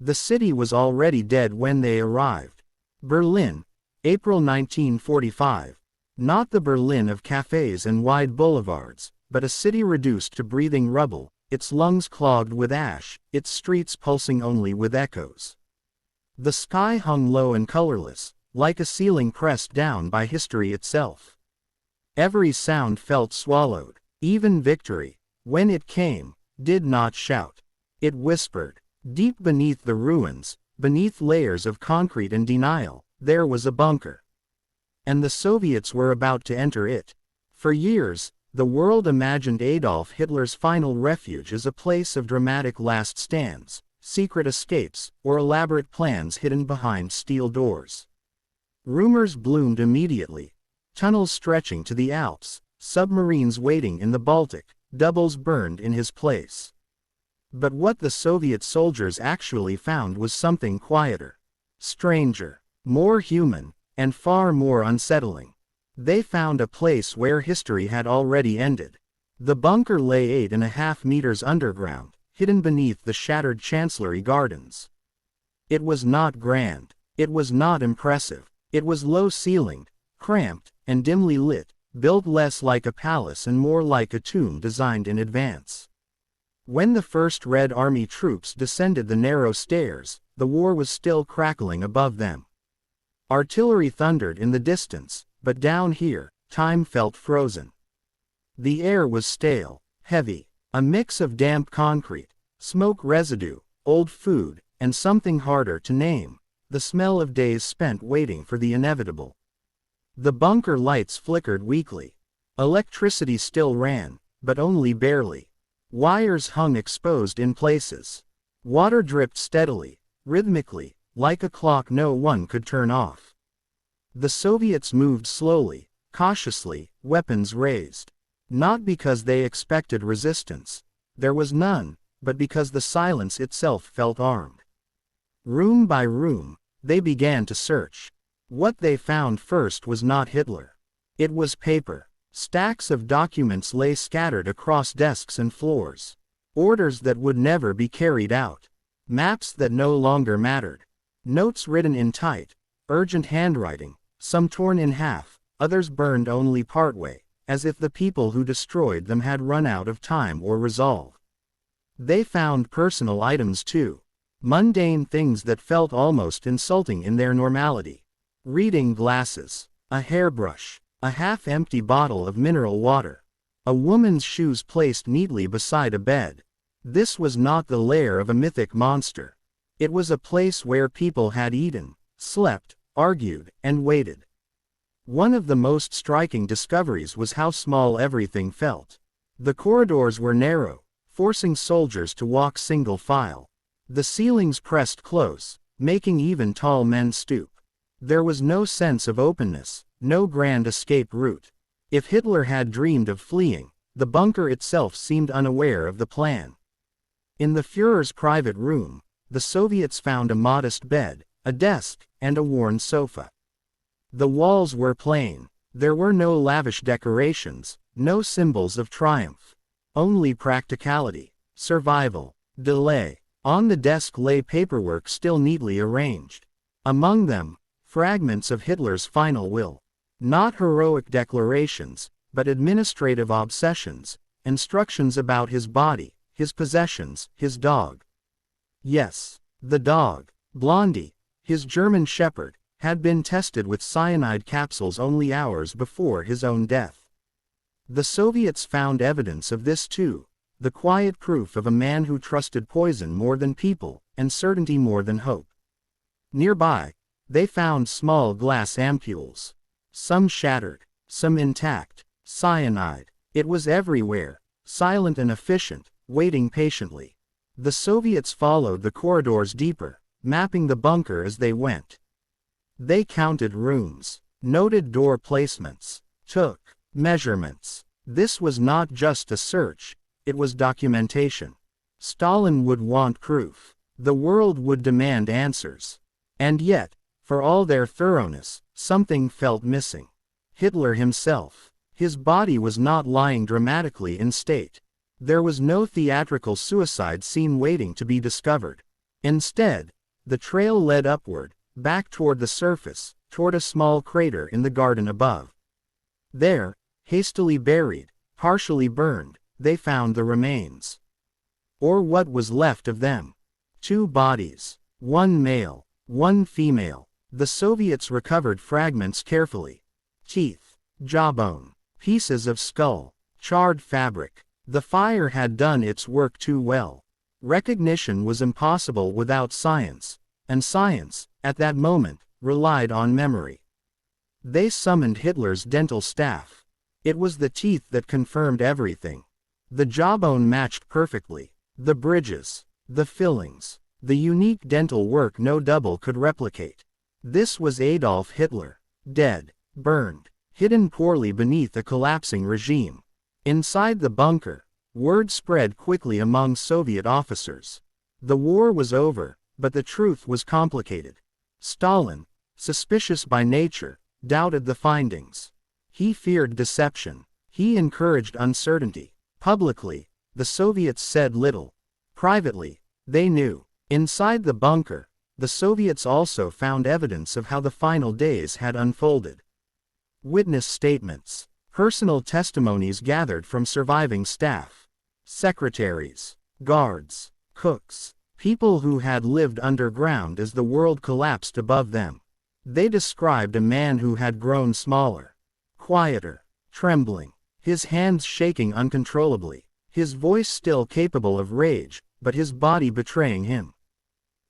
The city was already dead when they arrived. Berlin, April 1945. Not the Berlin of cafes and wide boulevards, but a city reduced to breathing rubble, its lungs clogged with ash, its streets pulsing only with echoes. The sky hung low and colorless, like a ceiling pressed down by history itself. Every sound felt swallowed. Even victory, when it came, did not shout. It whispered. Deep beneath the ruins, beneath layers of concrete and denial, there was a bunker. And the Soviets were about to enter it. For years, the world imagined Adolf Hitler's final refuge as a place of dramatic last stands, secret escapes, or elaborate plans hidden behind steel doors. Rumors bloomed immediately. Tunnels stretching to the Alps, submarines waiting in the Baltic, doubles burned in his place. But what the Soviet soldiers actually found was something quieter, stranger, more human, and far more unsettling. They found a place where history had already ended. The bunker lay 8.5 meters underground, hidden beneath the shattered Chancellery gardens. It was not grand. It was not impressive. It was low-ceilinged, cramped, and dimly lit, built less like a palace and more like a tomb designed in advance. When the first Red Army troops descended the narrow stairs, the war was still crackling above them. Artillery thundered in the distance, but down here, time felt frozen. The air was stale, heavy, a mix of damp concrete, smoke residue, old food, and something harder to name, the smell of days spent waiting for the inevitable. The bunker lights flickered weakly. Electricity still ran, but only barely. Wires hung exposed in places. Water dripped steadily, rhythmically, like a clock no one could turn off. The Soviets moved slowly, cautiously, weapons raised. Not because they expected resistance. There was none, but because the silence itself felt armed. Room by room, they began to search. What they found first was not Hitler. It was paper. Stacks of documents lay scattered across desks and floors. Orders that would never be carried out. Maps that no longer mattered. Notes written in tight, urgent handwriting, some torn in half, others burned only partway, as if the people who destroyed them had run out of time or resolve. They found personal items too. Mundane things that felt almost insulting in their normality. Reading glasses, a hairbrush, a half-empty bottle of mineral water. A woman's shoes placed neatly beside a bed. This was not the lair of a mythic monster. It was a place where people had eaten, slept, argued, and waited. One of the most striking discoveries was how small everything felt. The corridors were narrow, forcing soldiers to walk single file. The ceilings pressed close, making even tall men stoop. There was no sense of openness, no grand escape route. If Hitler had dreamed of fleeing, the bunker itself seemed unaware of the plan. In the Führer's private room, the Soviets found a modest bed, a desk, and a worn sofa. The walls were plain. There were no lavish decorations, no symbols of triumph. Only practicality, survival, delay. On the desk lay paperwork still neatly arranged. Among them, fragments of Hitler's final will. Not heroic declarations, but administrative obsessions, instructions about his body, his possessions, his dog. Yes, the dog, Blondie, his German shepherd, had been tested with cyanide capsules only hours before his own death. The Soviets found evidence of this too, the quiet proof of a man who trusted poison more than people, and certainty more than hope. Nearby, they found small glass ampoules. Some shattered, some intact. Cyanide. It was everywhere, silent and efficient, waiting patiently. The Soviets followed the corridors deeper, mapping the bunker as they went. They counted rooms, noted door placements, took measurements. This was not just a search, it was documentation. Stalin would want proof. The world would demand answers. And yet, for all their thoroughness, something felt missing. Hitler himself. His body was not lying dramatically in state. There was no theatrical suicide scene waiting to be discovered. Instead, the trail led upward, back toward the surface, toward a small crater in the garden above. There, hastily buried, partially burned, they found the remains. Or what was left of them. 2 bodies. 1 male, 1 female. The Soviets recovered fragments carefully. Teeth, jawbone, pieces of skull, charred fabric. The fire had done its work too well. Recognition was impossible without science, and science, at that moment, relied on memory. They summoned Hitler's dental staff. It was the teeth that confirmed everything. The jawbone matched perfectly. The bridges, the fillings, the unique dental work no double could replicate. This was Adolf Hitler, dead, burned, hidden poorly beneath a collapsing regime. Inside the bunker, word spread quickly among Soviet officers. The war was over, but the truth was complicated. Stalin, suspicious by nature, doubted the findings. He feared deception. He encouraged uncertainty. Publicly, the Soviets said little. Privately, they knew. Inside the bunker, the Soviets also found evidence of how the final days had unfolded. Witness statements, personal testimonies gathered from surviving staff, secretaries, guards, cooks, people who had lived underground as the world collapsed above them. They described a man who had grown smaller, quieter, trembling, his hands shaking uncontrollably, his voice still capable of rage, but his body betraying him.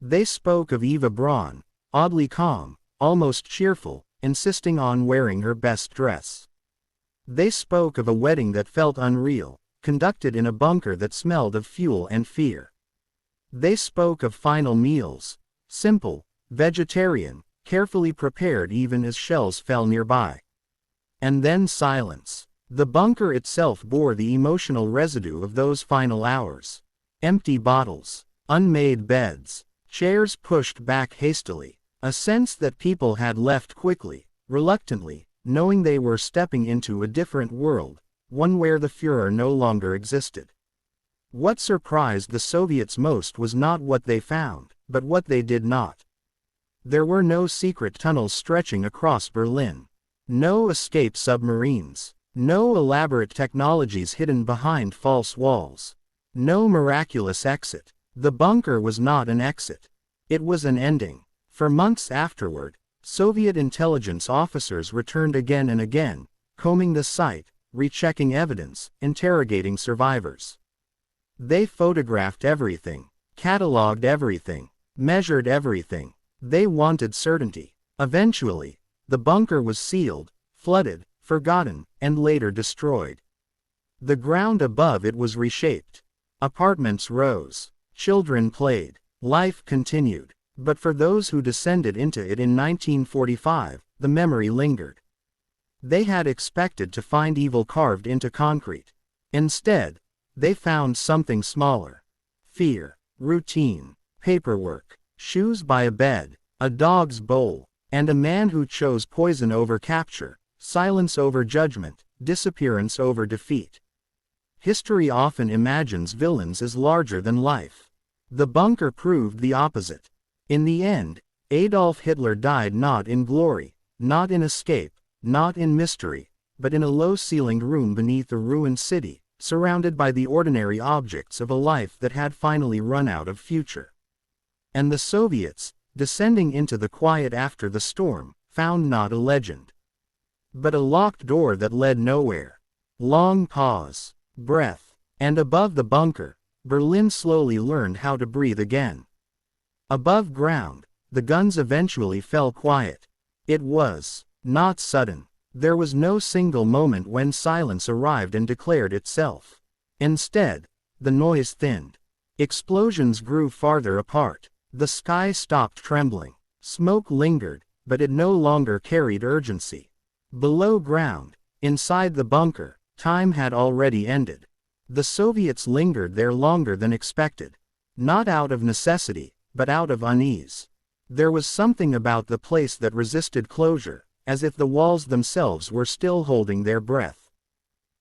They spoke of Eva Braun, oddly calm, almost cheerful, insisting on wearing her best dress. They spoke of a wedding that felt unreal, conducted in a bunker that smelled of fuel and fear. They spoke of final meals, simple, vegetarian, carefully prepared even as shells fell nearby. And then silence. The bunker itself bore the emotional residue of those final hours. Empty bottles, unmade beds, chairs pushed back hastily, a sense that people had left quickly, reluctantly, knowing they were stepping into a different world, one where the Führer no longer existed. What surprised the Soviets most was not what they found, but what they did not. There were no secret tunnels stretching across Berlin. No escape submarines. No elaborate technologies hidden behind false walls. No miraculous exit. The bunker was not an exit. It was an ending. For months afterward, Soviet intelligence officers returned again and again, combing the site, rechecking evidence, interrogating survivors. They photographed everything, cataloged everything, measured everything. They wanted certainty. Eventually, the bunker was sealed, flooded, forgotten, and later destroyed. The ground above it was reshaped. Apartments rose. Children played. Life continued. But for those who descended into it in 1945, the memory lingered. They had expected to find evil carved into concrete. Instead, they found something smaller. Fear, routine, paperwork, shoes by a bed, a dog's bowl, and a man who chose poison over capture, silence over judgment, disappearance over defeat. History often imagines villains as larger than life. The bunker proved the opposite. In the end, Adolf Hitler died not in glory, not in escape, not in mystery, but in a low-ceilinged room beneath a ruined city, surrounded by the ordinary objects of a life that had finally run out of future. And the Soviets, descending into the quiet after the storm, found not a legend, but a locked door that led nowhere. Long pause, breath, and above the bunker, Berlin slowly learned how to breathe again. Above ground, the guns eventually fell quiet. It was not sudden. There was no single moment when silence arrived and declared itself. Instead, the noise thinned. Explosions grew farther apart. The sky stopped trembling. Smoke lingered, but it no longer carried urgency. Below ground, inside the bunker, time had already ended. The Soviets lingered there longer than expected. Not out of necessity, but out of unease. There was something about the place that resisted closure, as if the walls themselves were still holding their breath.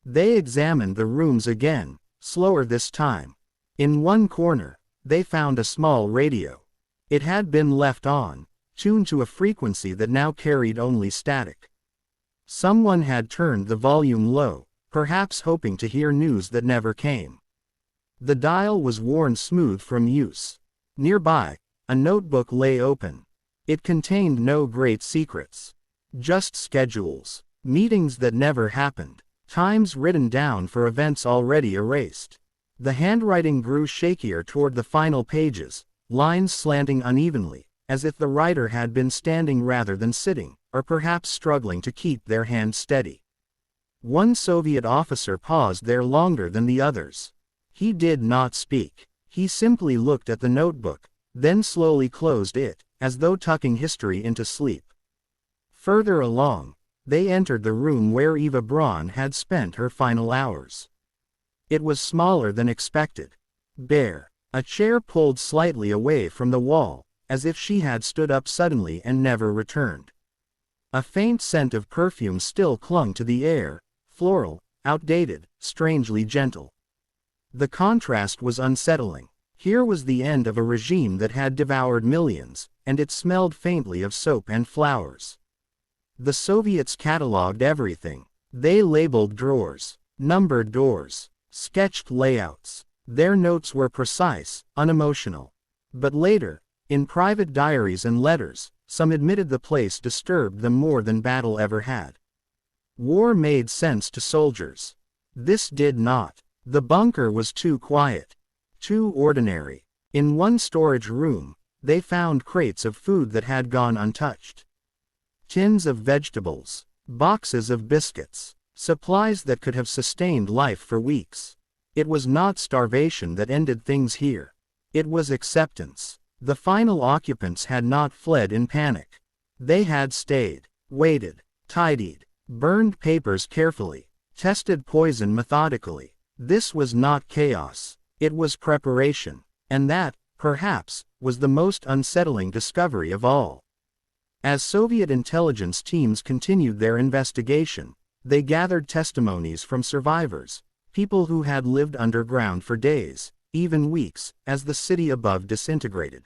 They examined the rooms again, slower this time. In one corner, they found a small radio. It had been left on, tuned to a frequency that now carried only static. Someone had turned the volume low, perhaps hoping to hear news that never came. The dial was worn smooth from use. Nearby, a notebook lay open. It contained no great secrets. Just schedules, meetings that never happened, times written down for events already erased. The handwriting grew shakier toward the final pages, lines slanting unevenly, as if the writer had been standing rather than sitting, or perhaps struggling to keep their hands steady. One Soviet officer paused there longer than the others. He did not speak. He simply looked at the notebook, then slowly closed it, as though tucking history into sleep. Further along, they entered the room where Eva Braun had spent her final hours. It was smaller than expected. Bare. A chair pulled slightly away from the wall, as if she had stood up suddenly and never returned. A faint scent of perfume still clung to the air, floral, outdated, strangely gentle. The contrast was unsettling. Here was the end of a regime that had devoured millions, and it smelled faintly of soap and flowers. The Soviets catalogued everything. They labeled drawers, numbered doors, sketched layouts. Their notes were precise, unemotional. But later, in private diaries and letters, some admitted the place disturbed them more than battle ever had. War made sense to soldiers. This did not. The bunker was too quiet, too ordinary. In one storage room, they found crates of food that had gone untouched. Tins of vegetables, boxes of biscuits, supplies that could have sustained life for weeks. It was not starvation that ended things here. It was acceptance. The final occupants had not fled in panic. They had stayed, waited, tidied, burned papers carefully, tested poison methodically. This was not chaos. It was preparation. And that, perhaps, was the most unsettling discovery of all. As Soviet intelligence teams continued their investigation, they gathered testimonies from survivors, people who had lived underground for days, even weeks, as the city above disintegrated.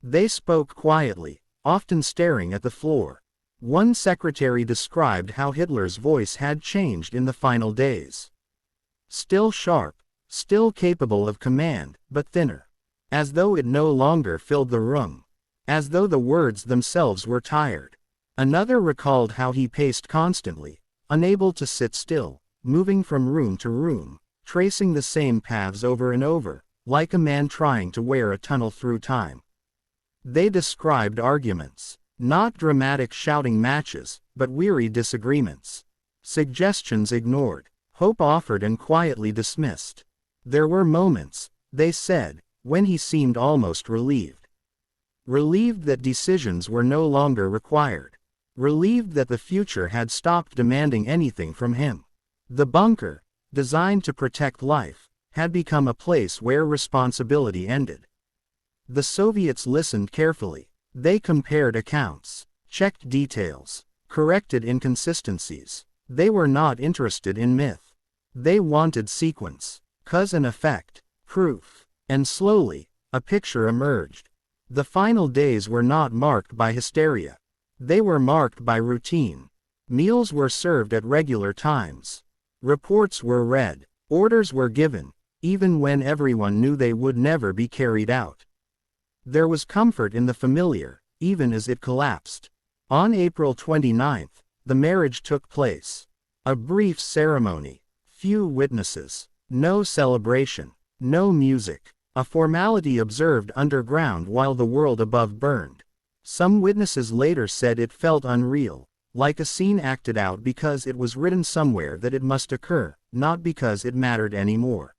They spoke quietly, often staring at the floor. One secretary described how Hitler's voice had changed in the final days. Still sharp, still capable of command, but thinner. As though it no longer filled the room. As though the words themselves were tired. Another recalled how he paced constantly, unable to sit still, moving from room to room, tracing the same paths over and over, like a man trying to wear a tunnel through time. They described arguments, not dramatic shouting matches, but weary disagreements. Suggestions ignored, hope offered and quietly dismissed. There were moments, they said, when he seemed almost relieved. Relieved that decisions were no longer required. Relieved that the future had stopped demanding anything from him. The bunker, designed to protect life, had become a place where responsibility ended. The Soviets listened carefully. They compared accounts, checked details, corrected inconsistencies. They were not interested in myth. They wanted sequence, cause and effect, proof. And slowly, a picture emerged. The final days were not marked by hysteria. They were marked by routine. Meals were served at regular times. Reports were read. Orders were given, even when everyone knew they would never be carried out. There was comfort in the familiar, even as it collapsed. On April 29th, the marriage took place. A brief ceremony. Few witnesses. No celebration. No music. A formality observed underground while the world above burned. Some witnesses later said it felt unreal, like a scene acted out because it was written somewhere that it must occur, not because it mattered anymore.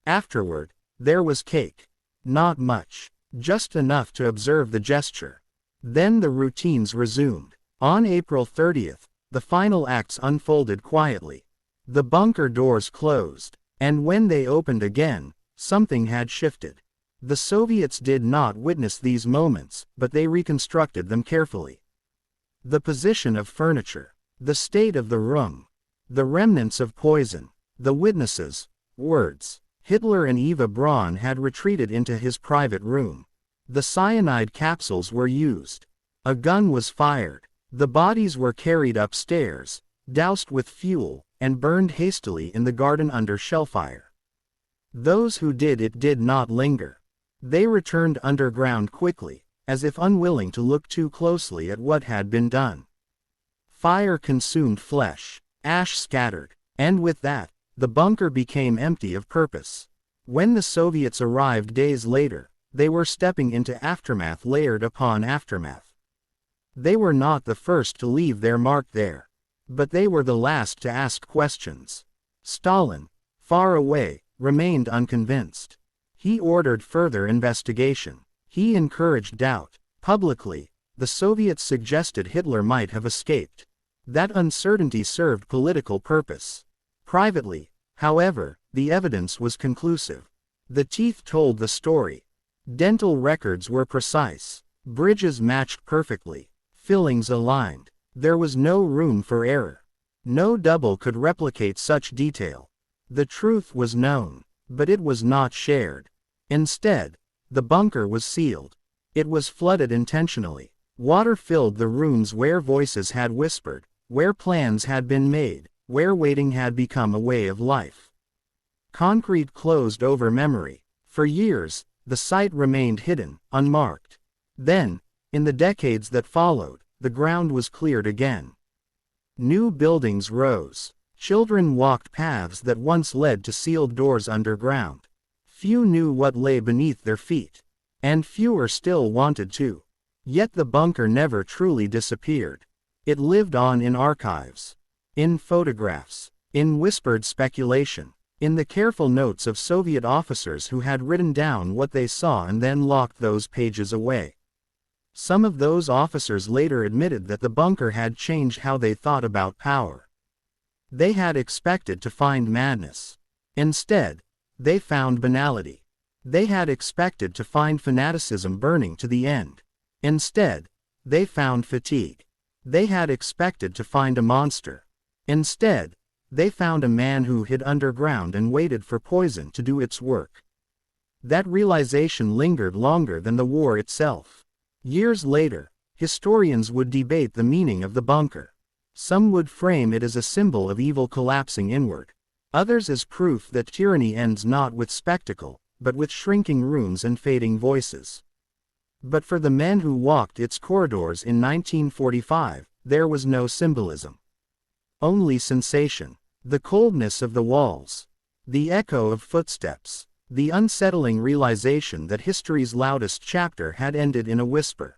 Afterward, there was cake. Not much, just enough to observe the gesture. Then the routines resumed. On April 30th, the final acts unfolded quietly. The bunker doors closed, and when they opened again, something had shifted. The Soviets did not witness these moments, but they reconstructed them carefully. The position of furniture, the state of the room, the remnants of poison, the witnesses, words, Hitler and Eva Braun had retreated into his private room. The cyanide capsules were used. A gun was fired. The bodies were carried upstairs, doused with fuel, and burned hastily in the garden under shellfire. Those who did it did not linger. They returned underground quickly, as if unwilling to look too closely at what had been done. Fire consumed flesh, ash scattered, and with that, the bunker became empty of purpose. When the Soviets arrived days later, they were stepping into aftermath layered upon aftermath. They were not the first to leave their mark there, but they were the last to ask questions. Stalin, far away, remained unconvinced. He ordered further investigation. He encouraged doubt. Publicly, the Soviets suggested Hitler might have escaped. That uncertainty served political purpose. Privately, however, the evidence was conclusive. The teeth told the story. Dental records were precise. Bridges matched perfectly. Fillings aligned. There was no room for error. No double could replicate such detail. The truth was known, but it was not shared. Instead, the bunker was sealed. It was flooded intentionally. Water filled the rooms where voices had whispered, where plans had been made, where waiting had become a way of life. Concrete closed over memory. For years, the site remained hidden, unmarked. Then, in the decades that followed, the ground was cleared again. New buildings rose. Children walked paths that once led to sealed doors underground. Few knew what lay beneath their feet, and fewer still wanted to. Yet the bunker never truly disappeared. It lived on in archives, in photographs, in whispered speculation, in the careful notes of Soviet officers who had written down what they saw and then locked those pages away. Some of those officers later admitted that the bunker had changed how they thought about power. They had expected to find madness. Instead, they found banality. They had expected to find fanaticism burning to the end. Instead, they found fatigue. They had expected to find a monster. Instead, they found a man who hid underground and waited for poison to do its work. That realization lingered longer than the war itself. Years later, historians would debate the meaning of the bunker. Some would frame it as a symbol of evil collapsing inward. Others as proof that tyranny ends not with spectacle, but with shrinking rooms and fading voices. But for the men who walked its corridors in 1945, there was no symbolism. Only sensation. The coldness of the walls. The echo of footsteps. The unsettling realization that history's loudest chapter had ended in a whisper.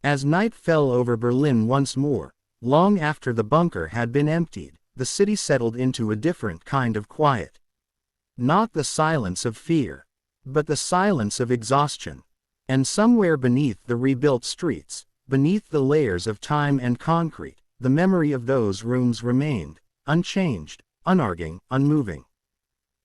As night fell over Berlin once more, long after the bunker had been emptied, the city settled into a different kind of quiet. Not the silence of fear, but the silence of exhaustion. And somewhere beneath the rebuilt streets, beneath the layers of time and concrete, the memory of those rooms remained, unchanged, unarguing, unmoving.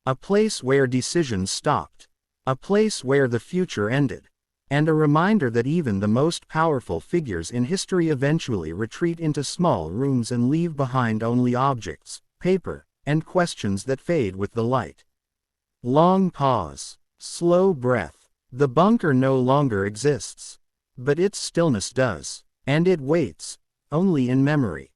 A place where decisions stopped. A place where the future ended. And a reminder that even the most powerful figures in history eventually retreat into small rooms and leave behind only objects, paper, and questions that fade with the light. Long pause. Slow breath. The bunker no longer exists. But its stillness does. And it waits, only in memory.